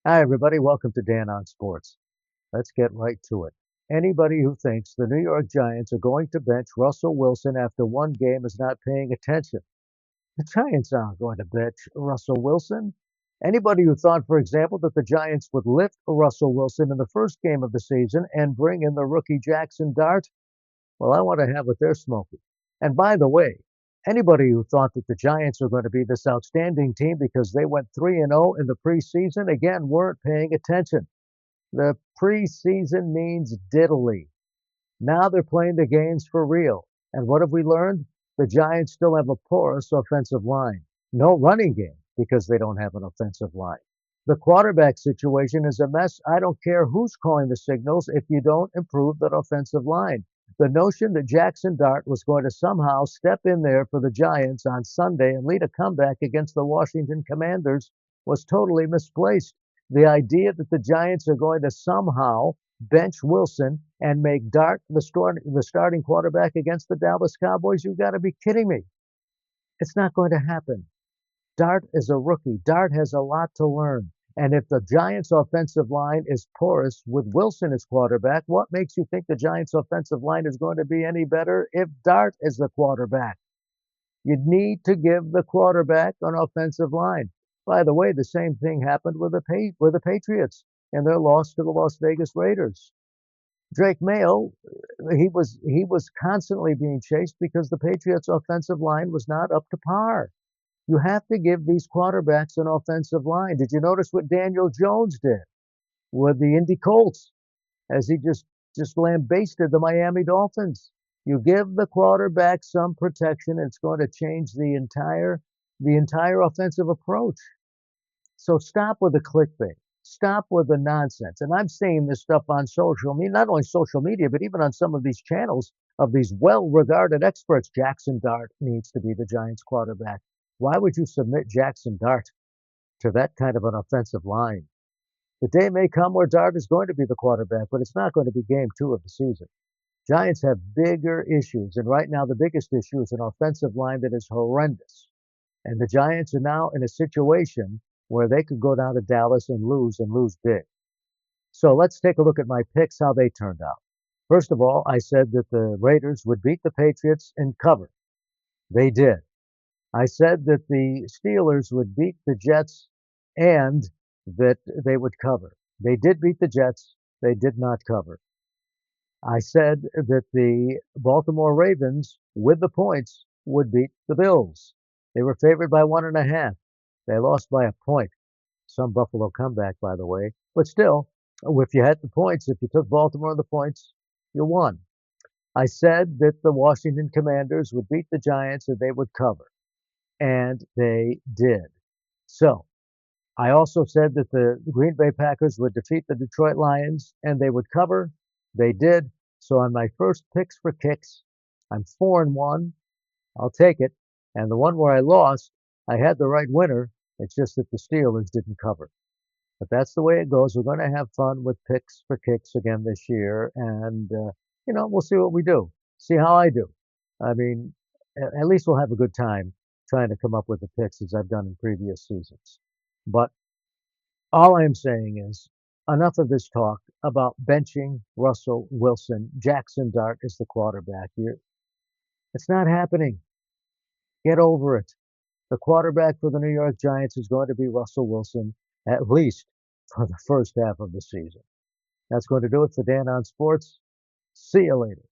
Hi, everybody. Welcome to Dan on Sports. Let's get right to it. Anybody who thinks the New York Giants are going to bench Russell Wilson after one game is not paying attention. The Giants aren't going to bench Russell Wilson. Anybody who thought, for example, that the Giants would lift Russell Wilson in the first game of the season and bring in the rookie Jackson Dart, well, I want to have what they're smoking. And by the way, anybody who thought that the Giants were going to be this outstanding team because they went 3-0 in the preseason, again, weren't paying attention. The preseason means diddly. Now they're playing the games for real. And what have we learned? The Giants still have a porous offensive line. No running game because they don't have an offensive line. The quarterback situation is a mess. I don't care who's calling the signals if you don't improve that offensive line. The notion that Jackson Dart was going to somehow step in there for the Giants on Sunday and lead a comeback against the Washington Commanders was totally misplaced. The idea that the Giants are going to somehow bench Wilson and make Dart the starting quarterback against the Dallas Cowboys, you've got to be kidding me. It's not going to happen. Dart is a rookie. Dart has a lot to learn. And if the Giants' offensive line is porous with Wilson as quarterback, what makes you think the Giants' offensive line is going to be any better if Dart is the quarterback? You need to give the quarterback an offensive line. By the way, the same thing happened with the Patriots and their loss to the Las Vegas Raiders. Drake Mayo, he was constantly being chased because the Patriots' offensive line was not up to par. You have to give these quarterbacks an offensive line. Did you notice what Daniel Jones did with the Indy Colts as he just lambasted the Miami Dolphins? You give the quarterback some protection, it's going to change the entire offensive approach. So stop with the clickbait. Stop with the nonsense. And I'm seeing this stuff on social media, not only social media, but even on some of these channels of these well-regarded experts. Jackson Dart needs to be the Giants quarterback. Why would you submit Jackson Dart to that kind of an offensive line? The day may come where Dart is going to be the quarterback, but it's not going to be game two of the season. Giants have bigger issues, and right now the biggest issue is an offensive line that is horrendous. And the Giants are now in a situation where they could go down to Dallas and lose big. So let's take a look at my picks, how they turned out. First of all, I said that the Raiders would beat the Patriots and cover. They did. I said that the Steelers would beat the Jets and that they would cover. They did beat the Jets. They did not cover. I said that the Baltimore Ravens, with the points, would beat the Bills. They were favored by 1.5. They lost by a point. Some Buffalo comeback, by the way. But still, if you had the points, if you took Baltimore the points, you won. I said that the Washington Commanders would beat the Giants and they would cover. And they did. So I also said that the Green Bay Packers would defeat the Detroit Lions and they would cover. They did. So on my first picks for kicks, I'm 4-1. I'll take it. And the one where I lost, I had the right winner. It's just that the Steelers didn't cover. But that's the way it goes. We're going to have fun with picks for kicks again this year. And, we'll see what we do. See how I do. I mean, at least we'll have a good time trying to come up with the picks as I've done in previous seasons. But all I'm saying is enough of this talk about benching Russell Wilson. Jackson Dart is the quarterback here. It's not happening. Get over it. The quarterback for the New York Giants is going to be Russell Wilson, at least for the first half of the season. That's going to do it for Dan on Sports. See you later.